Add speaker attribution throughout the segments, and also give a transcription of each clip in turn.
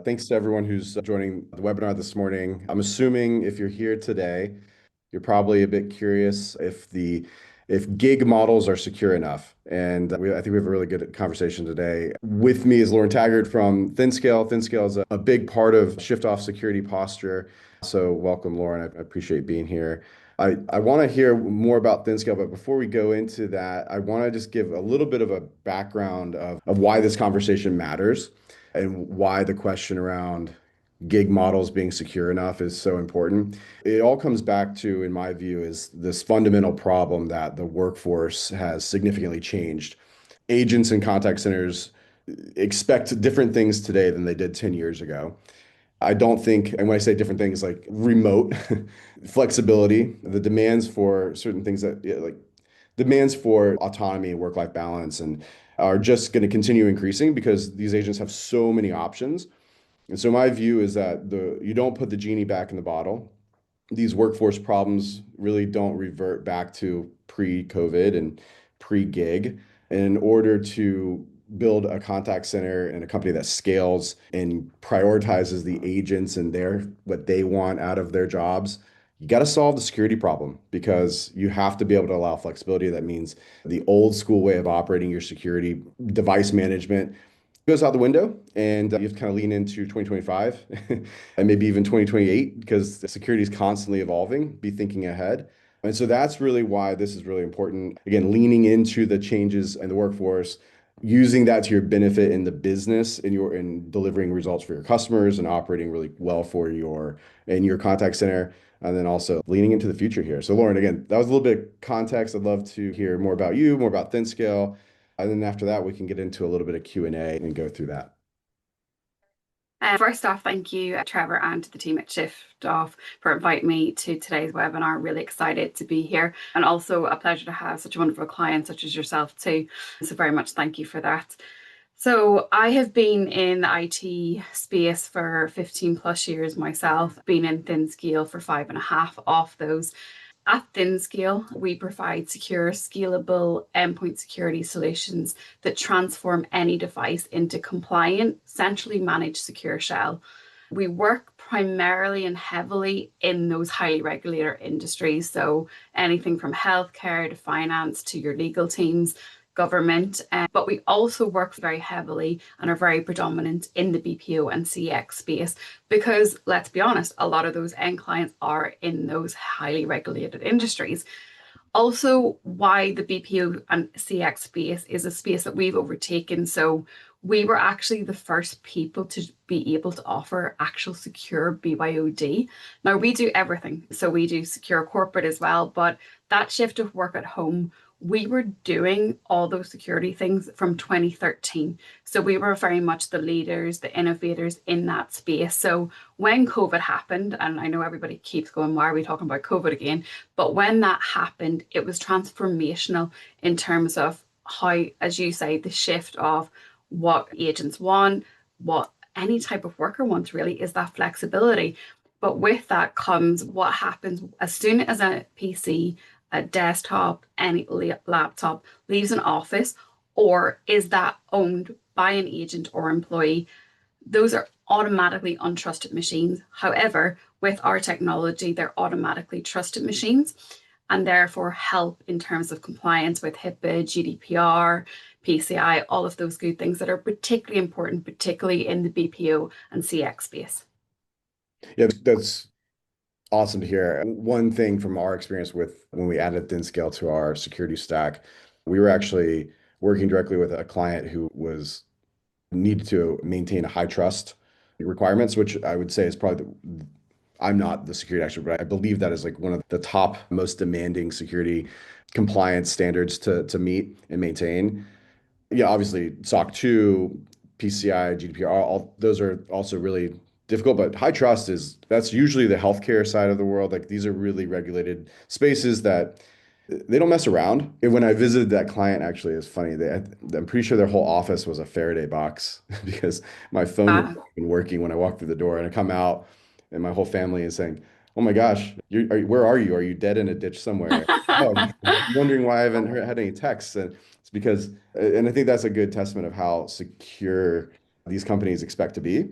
Speaker 1: Thanks to everyone who's joining the webinar this morning. I'm assuming if you're here today, you're probably a bit curious if gig models are secure enough. And I think we have a really good conversation today. With me is Lauren Taggart from ThinScale. ThinScale is a big part of ShyftOff security posture. So welcome, Lauren. I appreciate being here. I want to hear more about ThinScale, but before we go into that, I want to just give a little bit of a background of why this conversation matters and why the question around gig models being secure enough is so important. It all comes back to, in my view, is this fundamental problem that the workforce has significantly changed. Agents and contact centers expect different things today than they did 10 years ago. I don't think, and when I say different things like remote flexibility, the demands for certain things that like demands for autonomy and work-life balance and are just going to continue increasing because these agents have so many options. And so my view is that you don't put the genie back in the bottle. These workforce problems really don't revert back to pre-COVID and pre-gig. And in order to build a contact center and a company that scales and prioritizes the agents and what they want out of their jobs, you got to solve the security problem because you have to be able to allow flexibility. That means the old school way of operating your security device management goes out the window, and you have to kind of lean into 2025 and maybe even 2028 because the security is constantly evolving. Be thinking ahead. And so that's really why this is really important. Again, leaning into the changes in the workforce, using that to your benefit in the business and in delivering results for your customers and operating really well for your contact center. And then also leaning into the future here. So Lauren, again, that was a little bit of context. I'd love to hear more about you, more about ThinScale. And then after that, we can get into a little bit of Q&A and go through that.
Speaker 2: First off, thank you, Trevor, and to the team at ShyftOff for inviting me to today's webinar. Really excited to be here, and also a pleasure to have such a wonderful client such as yourself too. So very much thank you for that. So I have been in the IT space for 15 plus years myself, been in ThinScale for 5.5 of those. At ThinScale, we provide secure, scalable endpoint security solutions that transform any device into compliant, centrally managed secure shell. We work primarily and heavily in those highly regulated industries. So anything from healthcare to finance to your legal teams, government, but we also work very heavily and are very predominant in the BPO and CX space because, let's be honest, a lot of those end clients are in those highly regulated industries. Also, why the BPO and CX space is a space that we've overtaken. So we were actually the first people to be able to offer actual secure BYOD. Now we do everything. So we do secure corporate as well, but that shift of work at home, we were doing all those security things from 2013. So we were very much the leaders, the innovators in that space. So when COVID happened, and I know everybody keeps going, why are we talking about COVID again? But when that happened, it was transformational in terms of how, as you say, the shift of what agents want, what any type of worker wants really is that flexibility. But with that comes what happens as soon as a PC, a desktop, any laptop leaves an office or is that owned by an agent or employee, those are automatically untrusted machines. However, with our technology, they're automatically trusted machines and therefore help in terms of compliance with HIPAA, GDPR, PCI, all of those good things that are particularly important, particularly in the BPO and CX space.
Speaker 1: Yeah, that's awesome to hear. One thing from our experience with when we added ThinScale to our security stack, we were actually working directly with a client who was needed to maintain high trust requirements, which I would say is probably I'm not the security expert, but I believe that is like one of the top most demanding security compliance standards to meet and maintain. Yeah, obviously SOC 2, PCI, GDPR, all those are also really difficult, but high trust that's usually the healthcare side of the world. Like these are really regulated spaces that they don't mess around. And when I visited that client, actually, it's funny. I'm pretty sure their whole office was a Faraday box because my phone had
Speaker 2: Uh,
Speaker 1: been working when I walked through the door, and I come out, and my whole family is saying, "Oh my gosh, where are you? Are you dead in a ditch somewhere?" Oh, I'm wondering why I haven't had any texts, and it's because, and I think that's a good testament of how secure these companies expect to be.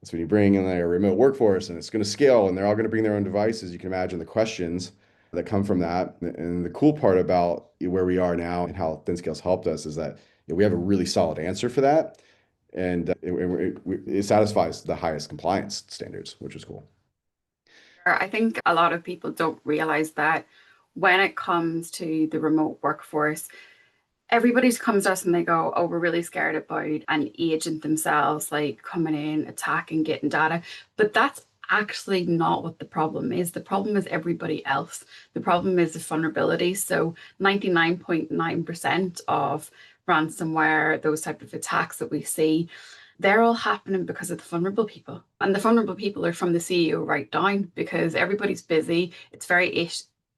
Speaker 1: So when you bring in a remote workforce and it's going to scale and they're all going to bring their own devices, you can imagine the questions that come from that. And the cool part about where we are now and how ThinScale's helped us is that we have a really solid answer for that. And it satisfies the highest compliance standards, which is cool.
Speaker 2: I think a lot of people don't realize that when it comes to the remote workforce, everybody comes to us and they go, "Oh, we're really scared about an agent themselves, like coming in, attacking, getting data." But that's actually not what the problem is. The problem is everybody else. The problem is the vulnerability. So 99.9% of ransomware, those type of attacks that we see, they're all happening because of the vulnerable people. And the vulnerable people are from the CEO right down because everybody's busy. It's very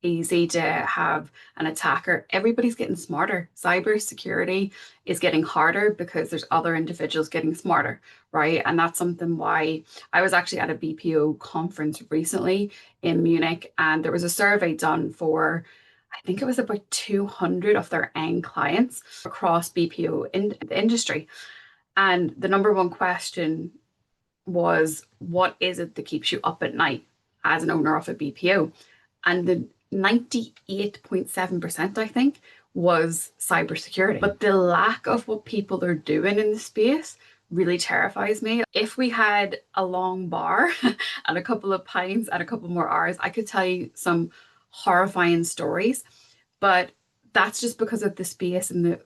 Speaker 2: easy to have an attacker. Everybody's getting smarter. Cyber security is getting harder because there's other individuals getting smarter, right? And that's something why I was actually at a BPO conference recently in Munich, and there was a survey done for, I think it was about 200 of their end clients across BPO in the industry. And the number one question was, what is it that keeps you up at night as an owner of a BPO? And the 98.7%, I think, was cybersecurity. But the lack of what people are doing in the space really terrifies me. If we had a long bar and a couple of pints and a couple more hours, I could tell you some horrifying stories. But that's just because of the space and the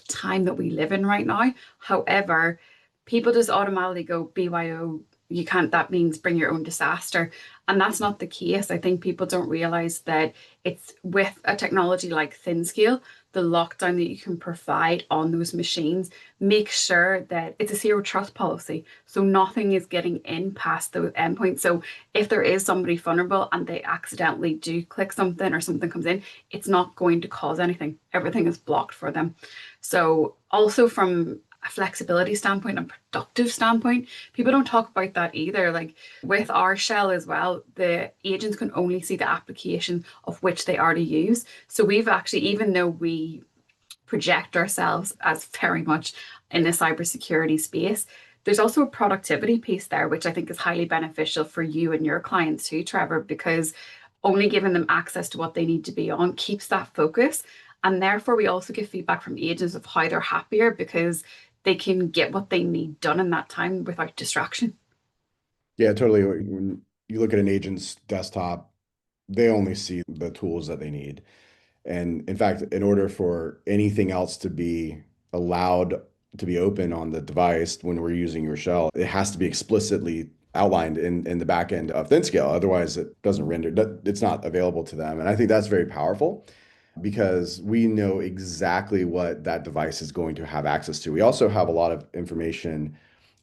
Speaker 2: time that we live in right now. However, people just automatically go BYO, you can't, that means bring your own disaster. And that's not the case. I think people don't realize that it's with a technology like ThinScale, the lockdown that you can provide on those machines, make sure that it's a zero trust policy. So nothing is getting in past those endpoints. So if there is somebody vulnerable and they accidentally do click something or something comes in, it's not going to cause anything. Everything is blocked for them. So also from a flexibility standpoint and productive standpoint, people don't talk about that either. Like with our shell as well, the agents can only see the application of which they are to use. So we've actually, even though we project ourselves as very much in the cybersecurity space, there's also a productivity piece there, which I think is highly beneficial for you and your clients too, Trevor, because only giving them access to what they need to be on keeps that focus. And therefore, we also get feedback from agents of how they're happier because they can get what they need done in that time without distraction.
Speaker 1: Yeah, totally. When you look at an agent's desktop, they only see the tools that they need. And in fact, in order for anything else to be allowed to be open on the device when we're using your shell, it has to be explicitly outlined in the back end of ThinScale. Otherwise, it doesn't render, it's not available to them. And I think that's very powerful because we know exactly what that device is going to have access to. We also have a lot of information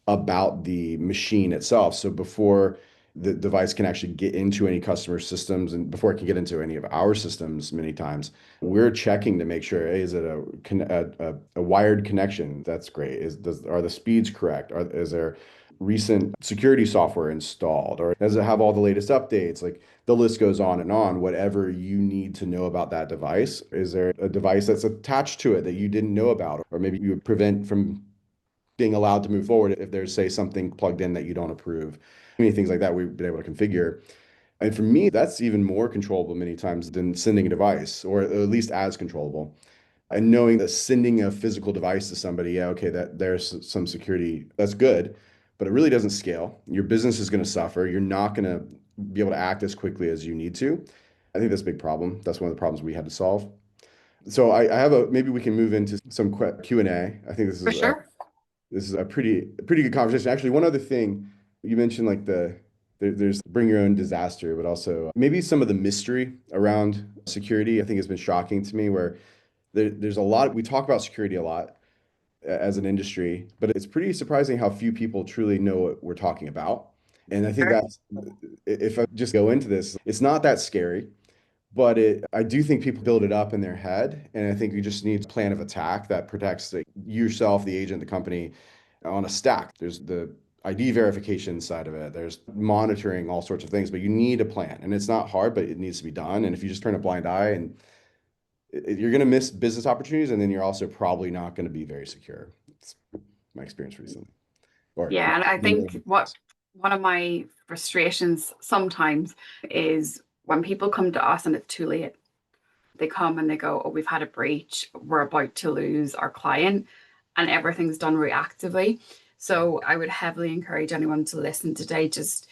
Speaker 1: about the machine itself. So before the device can actually get into any customer systems and before it can get into any of our systems, many times we're checking to make sure, hey, is it a wired connection? That's great. Are the speeds correct? Is there recent security software installed? Or does it have all the latest updates? Like the list goes on and on. Whatever you need to know about that device, is there a device that's attached to it that you didn't know about? Or maybe you would prevent from being allowed to move forward if there's, say, something plugged in that you don't approve. Many things like that we've been able to configure. And for me, that's even more controllable many times than sending a device, or at least as controllable. And knowing that sending a physical device to somebody, yeah, okay, that there's some security, that's good, but it really doesn't scale. Your business is going to suffer. You're not going to be able to act as quickly as you need to. I think that's a big problem. That's one of the problems we had to solve. So I have maybe we can move into some Q&A. I think
Speaker 2: For sure.
Speaker 1: this is a pretty good conversation. Actually, one other thing you mentioned, like there's bring your own disaster, but also maybe some of the mystery around security. I think has been shocking to me. Where there's a lot we talk about security a lot as an industry, but it's pretty surprising how few people truly know what we're talking about. And I think
Speaker 2: Sure.
Speaker 1: that's if I just go into this, it's not that scary. But I do think people build it up in their head, and I think you just need a plan of attack that protects yourself, the agent, the company on a stack. There's the ID verification side of it. There's monitoring all sorts of things, but you need a plan, and it's not hard, but it needs to be done. And if you just turn a blind eye, and you're going to miss business opportunities, and then you're also probably not going to be very secure. It's my experience recently. Or
Speaker 2: Yeah, and I think what
Speaker 1: yes.
Speaker 2: one of my frustrations sometimes is when people come to us and it's too late. They come and they go, oh, we've had a breach, we're about to lose our client, and everything's done reactively. So I would heavily encourage anyone to listen today. Just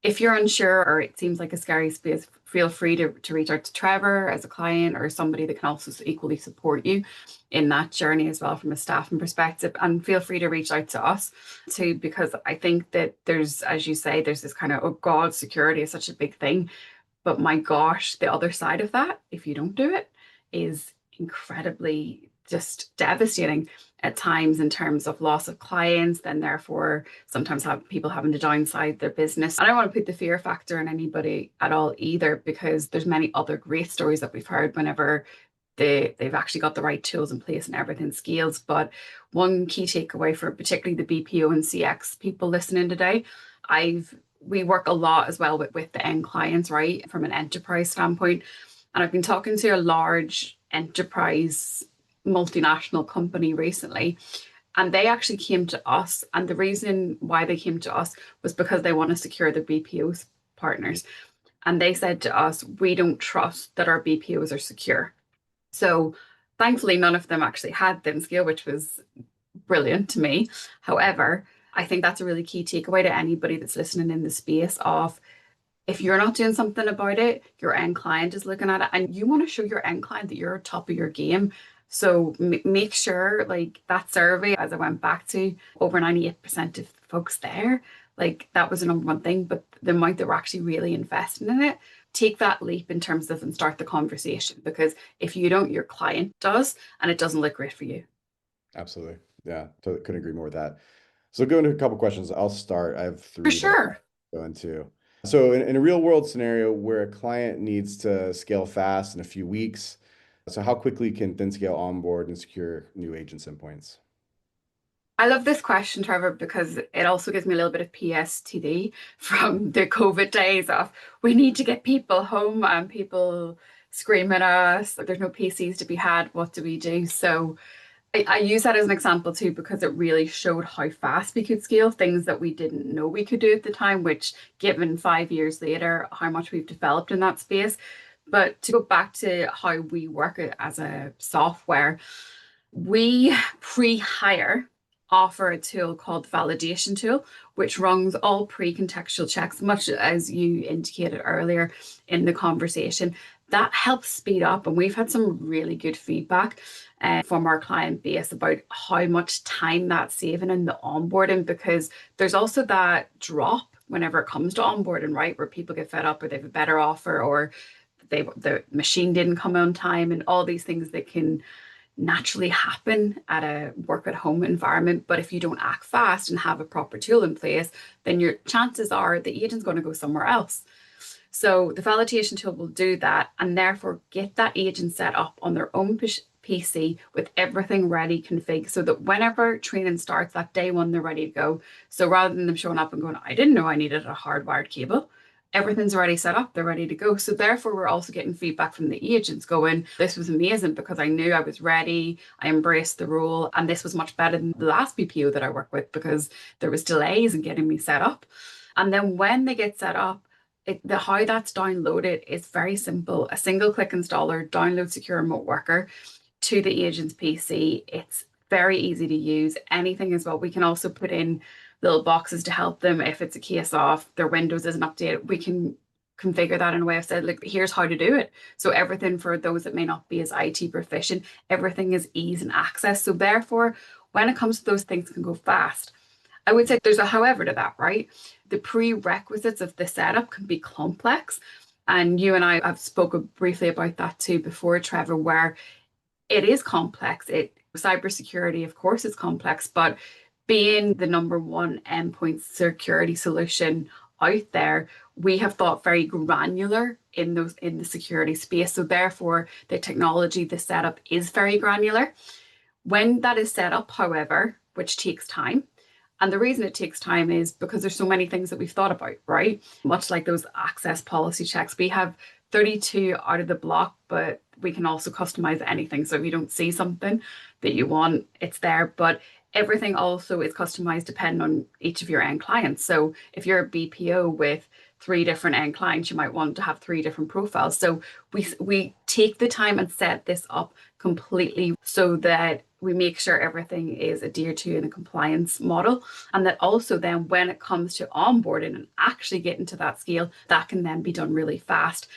Speaker 2: if you're unsure or it seems like a scary space, feel free to reach out to Trevor as a client or somebody that can also equally support you in that journey as well from a staffing perspective. And feel free to reach out to us too, because I think that there's, as you say, there's this kind of, oh God, security is such a big thing. But my gosh, the other side of that, if you don't do it, is incredibly just devastating at times in terms of loss of clients, then therefore sometimes have people having to downsize their business. I don't want to put the fear factor in anybody at all either, because there's many other great stories that we've heard whenever they've actually got the right tools in place and everything scales. But one key takeaway for particularly the BPO and CX people listening today, I've we work a lot as well with the end clients, right, from an enterprise standpoint. And I've been talking to a large enterprise multinational company recently, and they actually came to us. And the reason why they came to us was because they want to secure their BPOs partners. And they said to us, we don't trust that our BPOs are secure. So thankfully, none of them actually had ThinScale, which was brilliant to me. However, I think that's a really key takeaway to anybody that's listening in the space of if you're not doing something about it, your end client is looking at it and you want to show your end client that you're top of your game. So make sure like that survey, as I went back to, over 98% of folks there, like that was the number one thing, but the amount that were actually really investing in it, take that leap in terms of and start the conversation because if you don't, your client does, and it doesn't look great for you.
Speaker 1: Absolutely. Yeah, couldn't agree more with that. So go into a couple questions. I'll start. I have
Speaker 2: For
Speaker 1: three that
Speaker 2: sure.
Speaker 1: I'll go into. So in a real world scenario where a client needs to scale fast in a few weeks, so how quickly can ThinScale onboard and secure new agents endpoints?
Speaker 2: I love this question, Trevor, because it also gives me a little bit of PSTD from the COVID days of we need to get people home and people screaming at us. There's no PCs to be had. What do we do? So I use that as an example too, because it really showed how fast we could scale things that we didn't know we could do at the time, which given 5 years later, how much we've developed in that space. But to go back to how we work it as a software, we pre-hire offer a tool called validation tool, which runs all pre-contextual checks, much as you indicated earlier in the conversation. That helps speed up, and we've had some really good feedback from our client base about how much time that's saving in the onboarding, because there's also that drop whenever it comes to onboarding, right, where people get fed up or they have a better offer or the machine didn't come on time and all these things that can naturally happen at a work at home environment. But if you don't act fast and have a proper tool in place, then your chances are the agent's going to go somewhere else. So the validation tool will do that and therefore get that agent set up on their own PC with everything ready config so that whenever training starts that day one, they're ready to go. So rather than them showing up and going, I didn't know I needed a hardwired cable, everything's already set up, they're ready to go. So therefore, we're also getting feedback from the agents going, this was amazing because I knew I was ready, I embraced the role, and this was much better than the last BPO that I worked with because there was delays in getting me set up. And then when they get set up, how that's downloaded is very simple. A single click installer, download Secure Remote Worker to the agent's PC. It's very easy to use. Anything as well. We can also put in little boxes to help them if it's a case of their Windows isn't updated. We can configure that in a way of said, like, here's how to do it. So everything for those that may not be as IT proficient, everything is ease and access. So therefore, when it comes to those things can go fast. I would say there's a however to that, right? The prerequisites of the setup can be complex. And you and I have spoken briefly about that too before, Trevor, where it is complex. Cybersecurity, of course, is complex, but being the number one endpoint security solution out there, we have thought very granular in the security space. So therefore, the technology, the setup is very granular. When that is set up, however, which takes time, and the reason it takes time is because there's so many things that we've thought about, right? Much like those access policy checks, we have 32 out of the block, but we can also customize anything. So if you don't see something that you want, it's there. But everything also is customized depending on each of your end clients. So if you're a BPO with three different end clients, you might want to have three different profiles. So we take the time and set this up completely so that we make sure everything is adhered to in a compliance model. And that also then when it comes to onboarding and actually getting to that scale, that can then be done really fast.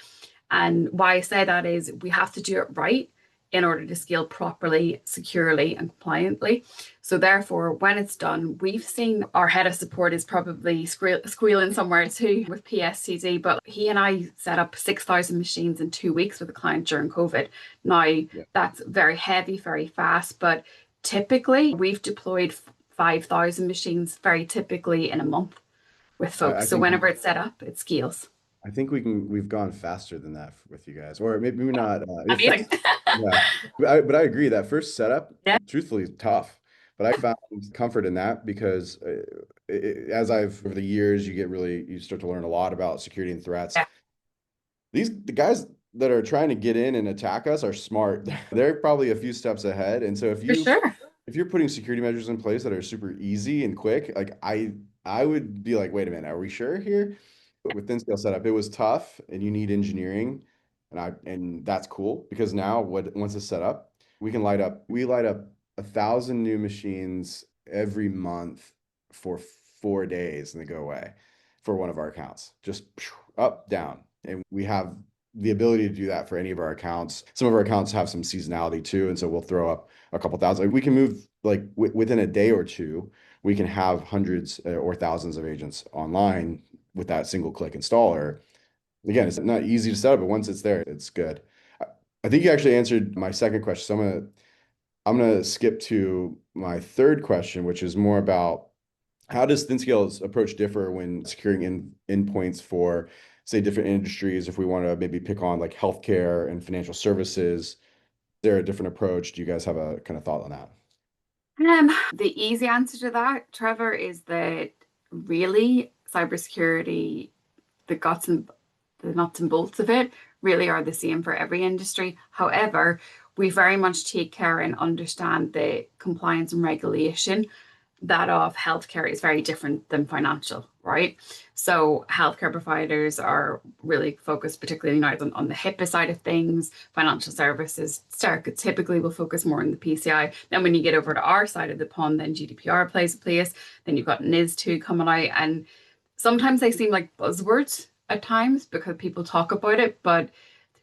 Speaker 2: And why I say that is we have to do it right in order to scale properly, securely, and compliantly. So therefore, when it's done, we've seen our head of support is probably squealing somewhere too with PSTD, but he and I set up 6,000 machines in 2 weeks with a client during COVID. Now,
Speaker 1: Yeah.
Speaker 2: that's very heavy, very fast, but typically we've deployed 5,000 machines very typically in a month with
Speaker 1: I
Speaker 2: folks. So
Speaker 1: think
Speaker 2: whenever it's set up, it scales.
Speaker 1: we've gone faster than that with you guys, or maybe not.
Speaker 2: Amazing.
Speaker 1: Yeah, but I agree that first setup,
Speaker 2: Yeah.
Speaker 1: truthfully, is tough. But I found comfort in that because as over the years, you start to learn a lot about security and threats.
Speaker 2: Yeah,
Speaker 1: The guys that are trying to get in and attack us are smart. They're probably a few steps ahead. And so
Speaker 2: for sure.
Speaker 1: if you're putting security measures in place that are super easy and quick, like I would be like, wait a minute, are we sure here? But with ThinScale setup, it was tough and you need engineering. And that's cool because now once it's set up, we light up 1,000 new machines every month for 4 days and they go away for one of our accounts. Just up, down. And we have the ability to do that for any of our accounts. Some of our accounts have some seasonality too. And so we'll throw up a couple thousand. Like we can move like within a day or two, we can have hundreds or thousands of agents online with that single click installer. Again, it's not easy to set up, but once it's there, it's good. I, I think you actually answered my second question. So I'm gonna skip to my third question, which is more about how does ThinScale's approach differ when securing endpoints for, say, different industries? If we want to maybe pick on like healthcare and financial services, is there a different approach? Do you guys have a kind of thought on that?
Speaker 2: The easy answer to that, Trevor, is that really cybersecurity, the guts and the nuts and bolts of it really are the same for every industry. However, we very much take care and understand the compliance and regulation that of healthcare is very different than financial, right? So healthcare providers are really focused, particularly in the United, on the HIPAA side of things. Financial services typically will focus more on the PCI. Then when you get over to our side of the pond, then GDPR plays a place. Then you've got NIS2 coming out, and sometimes they seem like buzzwords at times because people talk about it, but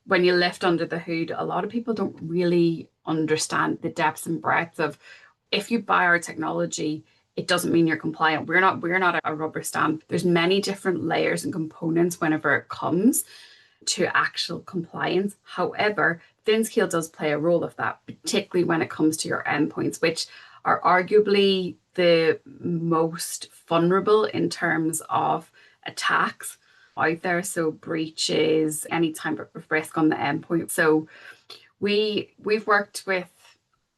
Speaker 2: when you lift under the hood, a lot of people don't really understand the depths and breadths of if you buy our technology, it doesn't mean you're compliant. We're not a rubber stamp. There's many different layers and components whenever it comes to actual compliance. However, ThinScale does play a role of that, particularly when it comes to your endpoints, which are arguably the most vulnerable in terms of attacks out there. So breaches, any type of risk on the endpoint. So we've worked with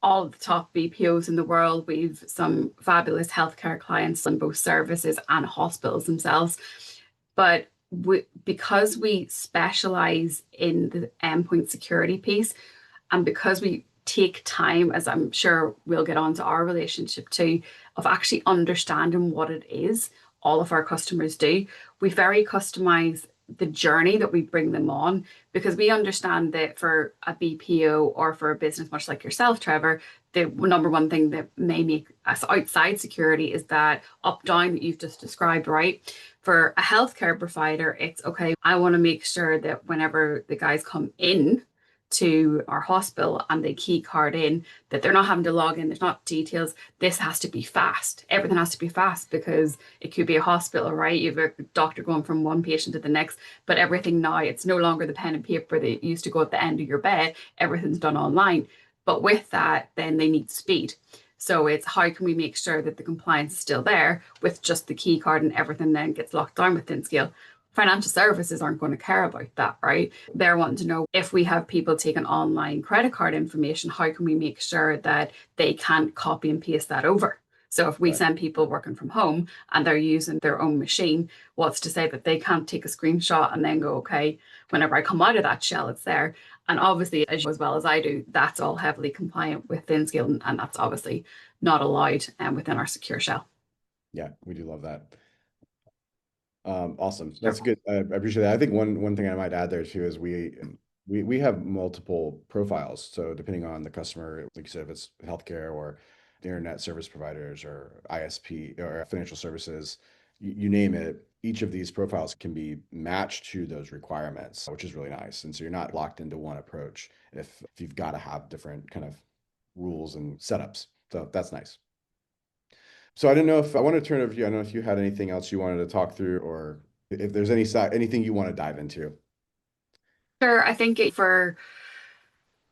Speaker 2: all the top BPOs in the world. We've some fabulous healthcare clients in both services and hospitals themselves. But because we specialize in the endpoint security piece, and because we take time, as I'm sure we'll get on to our relationship too, of actually understanding what it is, all of our customers do, we very customize the journey that we bring them on because we understand that for a BPO or for a business much like yourself, Trevor, the number one thing that may make us outside security is that up down that you've just described, right? For a healthcare provider, it's okay, I want to make sure that whenever the guys come in to our hospital and they key card in, that they're not having to log in, there's not details. This has to be fast. Everything has to be fast because it could be a hospital, right? You have a doctor going from one patient to the next, but everything now, it's no longer the pen and paper that used to go at the end of your bed. Everything's done online. But with that, then they need speed. So it's how can we make sure that the compliance is still there with just the key card and everything then gets locked down with ThinScale. Financial services aren't going to care about that, right? They're wanting to know if we have people taking online credit card information, how can we make sure that they can't copy and paste that over? So if we
Speaker 1: Right.
Speaker 2: send people working from home and they're using their own machine, what's to say that they can't take a screenshot and then go, okay, whenever I come out of that shell, it's there. And obviously, as well as I do, that's all heavily compliant with ThinScale, and that's obviously not allowed within our secure shell.
Speaker 1: Yeah, we do love that. Awesome.
Speaker 2: Sure.
Speaker 1: That's good. I appreciate that. I think one thing I might add there too is we have multiple profiles. So depending on the customer, like you said, if it's healthcare or the internet service providers or ISP or financial services, you name it, each of these profiles can be matched to those requirements, which is really nice. And so you're not locked into one approach if you've got to have different kind of rules and setups. So that's nice. So I didn't know if I want to turn it over to you. I don't know if you had anything else you wanted to talk through or if there's anything you want to dive into.
Speaker 2: Sure, I think for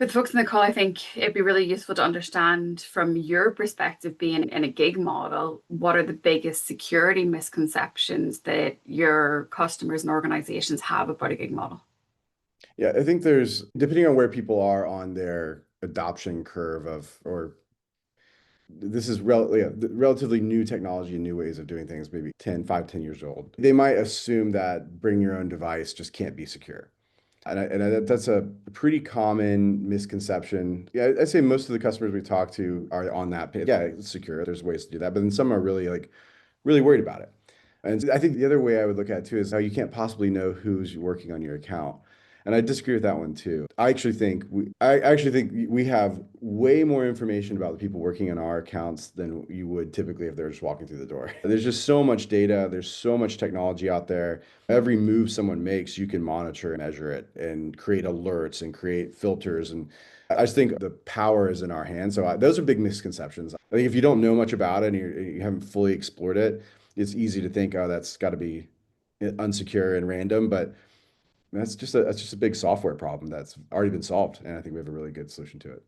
Speaker 2: with folks in the call, I think it'd be really useful to understand from your perspective, being in a gig model, what are the biggest security misconceptions that your customers and organizations have about a gig model?
Speaker 1: Yeah, I think there's, depending on where people are on their adoption curve of, or this is relatively new technology and new ways of doing things, maybe 10 years old. They might assume that bring your own device just can't be secure. That's a pretty common misconception. Yeah, I'd say most of the customers we talk to are on that page. Yeah, it's secure. There's ways to do that, but then some are really worried about it. And I think the other way I would look at it too is how you can't possibly know who's working on your account. And I disagree with that one too. I actually think we have way more information about the people working on our accounts than you would typically if they're just walking through the door. There's just so much data, there's so much technology out there. Every move someone makes, you can monitor and measure it and create alerts and create filters. And I just think the power is in our hands. So those are big misconceptions. I think if you don't know much about it and you haven't fully explored it, it's easy to think, oh, that's got to be unsecure and random. But that's just a big software problem that's already been solved, and I think we have a really good solution to it.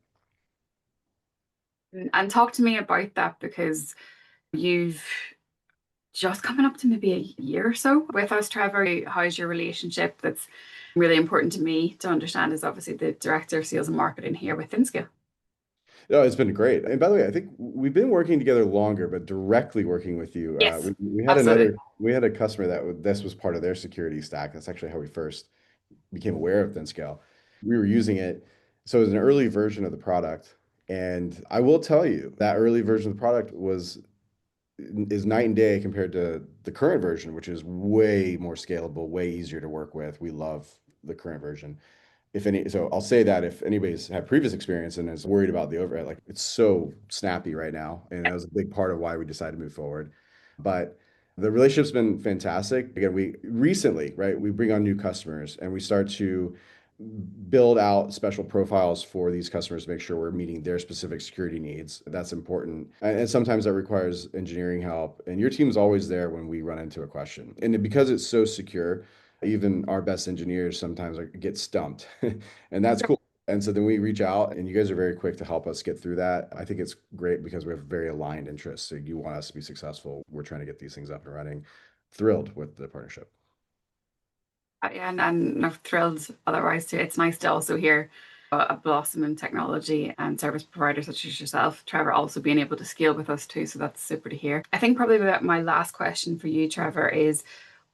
Speaker 2: And talk to me about that because you've just coming up to maybe a year or so with us, Trevor. How's your relationship? That's really important to me to understand as obviously the director of sales and marketing here with ThinScale.
Speaker 1: No, it's been great. And by the way, I think we've been working together longer, but directly working with you.
Speaker 2: Yes, absolutely.
Speaker 1: We had a customer this was part of their security stack. That's actually how we first became aware of ThinScale. We were using it. So it was an early version of the product. And I will tell you that early version of the product is night and day compared to the current version, which is way more scalable, way easier to work with. We love the current version. So I'll say that if anybody's had previous experience and is worried about the overhead, like it's so snappy right now. And that was a big part of why we decided to move forward. But the relationship's been fantastic. Again, we recently, right, we bring on new customers and we start to build out special profiles for these customers to make sure we're meeting their specific security needs. That's important. And sometimes that requires engineering help. And your team's always there when we run into a question. And because it's so secure, even our best engineers sometimes get stumped. And that's cool. And so then we reach out and you guys are very quick to help us get through that. I think it's great because we have very aligned interests. So you want us to be successful. We're trying to get these things up and running. Thrilled with the partnership.
Speaker 2: Yeah, and I'm thrilled otherwise too. It's nice to also hear a blossom in technology and service providers such as yourself, Trevor, also being able to scale with us too. So that's super to hear. I think probably about my last question for you, Trevor, is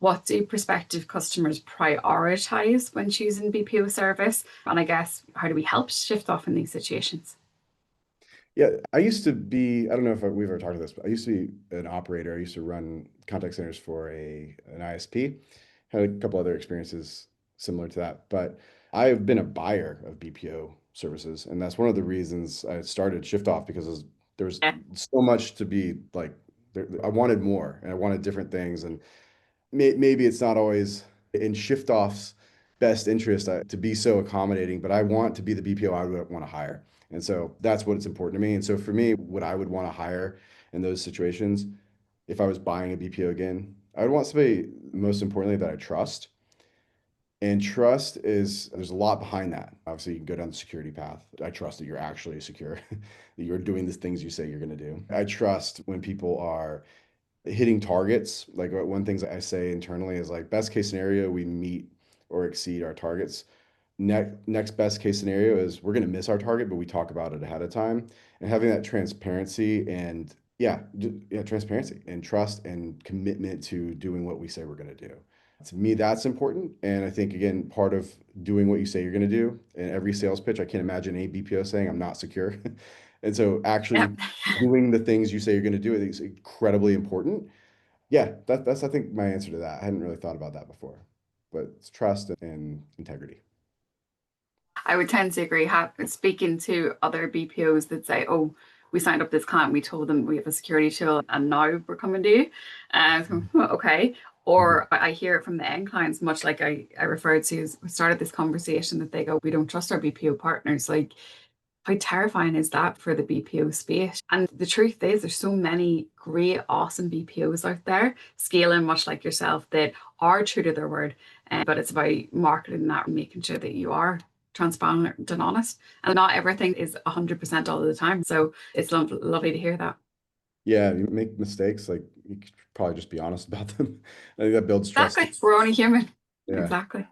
Speaker 2: what do prospective customers prioritize when choosing BPO service? And I guess how do we help shift off in these situations?
Speaker 1: Yeah, I used to be, I don't know if we've ever talked about this, but I used to be an operator. I used to run contact centers for an ISP. Had a couple other experiences similar to that, but I've been a buyer of BPO services, and that's one of the reasons I started ShyftOff because there was
Speaker 2: Yeah,
Speaker 1: so much to be like, I wanted more and I wanted different things, and maybe it's not always in ShyftOff's best interest to be so accommodating, but I want to be the BPO I would want to hire. And so that's what's important to me. And so for me, what I would want to hire in those situations, if I was buying a BPO again, I would want somebody, most importantly, that I trust. And trust there's a lot behind that. Obviously, you can go down the security path. I trust that you're actually secure, that you're doing the things you say you're going to do. I trust when people are hitting targets. Like one things I say internally is like best case scenario, we meet or exceed our targets. Next best case scenario is we're going to miss our target, but we talk about it ahead of time and having that transparency and yeah, transparency and trust and commitment to doing what we say we're going to do. To me, that's important. And I think, again, part of doing what you say you're going to do in every sales pitch, I can't imagine any BPO saying I'm not secure. And so actually
Speaker 2: Yep.
Speaker 1: doing the things you say you're going to do is incredibly important. Yeah, that's I think my answer to that. I hadn't really thought about that before, but it's trust and integrity.
Speaker 2: I would tend to agree. Speaking to other BPOs that say, "Oh, we signed up this client, we told them we have a security tool, and now we're coming to you." So, "Well, okay."
Speaker 1: Mhm.
Speaker 2: Or I hear it from the end clients, much like I referred to, we started this conversation that they go, "We don't trust our BPO partners." Like, how terrifying is that for the BPO space? And the truth is, there's so many great, awesome BPOs out there, scaling much like yourself, that are true to their word. But it's about marketing that and making sure that you are transparent and honest. And not everything is 100% all the time. So it's lovely to hear that.
Speaker 1: Yeah, you make mistakes, like you could probably just be honest about them. I think that builds trust.
Speaker 2: Exactly. We're only human.
Speaker 1: Yeah.
Speaker 2: Exactly.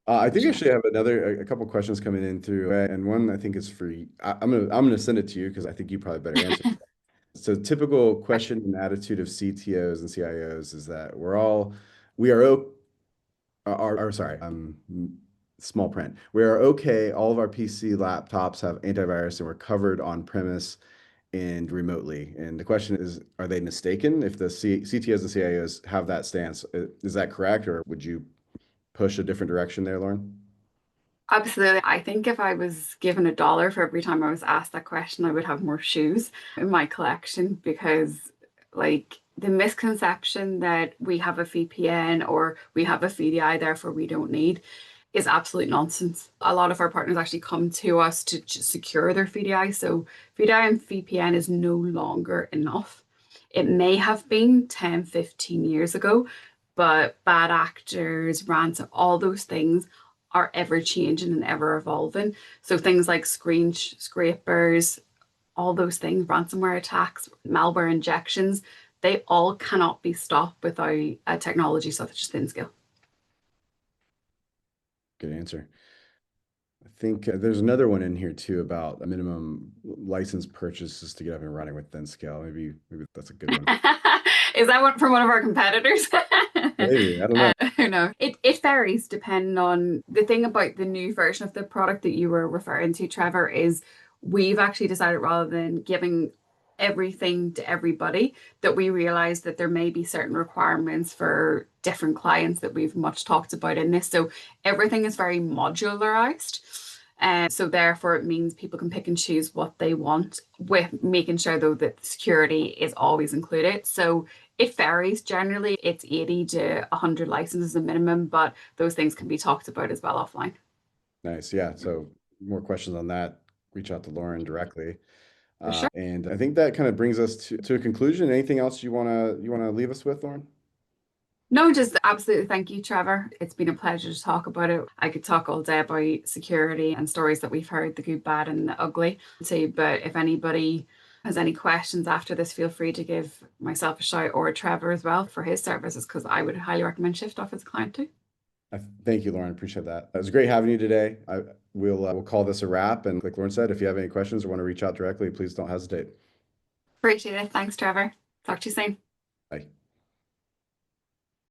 Speaker 1: I
Speaker 2: For
Speaker 1: think I
Speaker 2: sure.
Speaker 1: should have a couple questions coming in through, and one I think is for you. I'm gonna send it to you because I think you probably better answer. So typical question and attitude of CTOs and CIOs is that we are sorry, small print. We are okay. All of our PC laptops have antivirus and we're covered on premise and remotely. And the question is, are they mistaken if the CTOs and CIOs have that stance? Is that correct, or would you push a different direction there, Lauren?
Speaker 2: Absolutely. I think if I was given $1 for every time I was asked that question, I would have more shoes in my collection because, like, the misconception that we have a VPN or we have a VDI, therefore we don't need, is absolute nonsense. A lot of our partners actually come to us to secure their VDI. So VDI and VPN is no longer enough. It may have been 10, 15 years ago, but bad actors, ransom, all those things are ever changing and ever evolving. So things like scrapers, all those things, ransomware attacks, malware injections, they all cannot be stopped without a technology such as ThinScale.
Speaker 1: Good answer. I think there's another one in here too about a minimum license purchases to get up and running with ThinScale. Maybe that's a good one.
Speaker 2: Is that one from one of our competitors?
Speaker 1: Maybe, I don't know.
Speaker 2: No, it varies depending on the thing about the new version of the product that you were referring to, Trevor, is we've actually decided rather than giving everything to everybody, that we realize that there may be certain requirements for different clients that we've much talked about in this. So everything is very modularized. So therefore it means people can pick and choose what they want with making sure though that security is always included. So it varies. Generally, it's 80 to 100 licenses a minimum, but those things can be talked about as well offline.
Speaker 1: Nice. Yeah. So more questions on that, reach out to Lauren directly.
Speaker 2: For sure.
Speaker 1: And I think that kind of brings us to a conclusion. Anything else you wanna leave us with, Lauren?
Speaker 2: No, just absolutely thank you, Trevor. It's been a pleasure to talk about it. I could talk all day about security and stories that we've heard, the good, bad, and the ugly too. But if anybody has any questions after this, feel free to give myself a shout or Trevor as well for his services because I would highly recommend ShyftOff as a client too.
Speaker 1: Thank you, Lauren. Appreciate that. It was great having you today. We'll call this a wrap. And like Lauren said, if you have any questions or want to reach out directly, please don't hesitate.
Speaker 2: Appreciate it. Thanks, Trevor. Talk to you soon.
Speaker 1: Bye.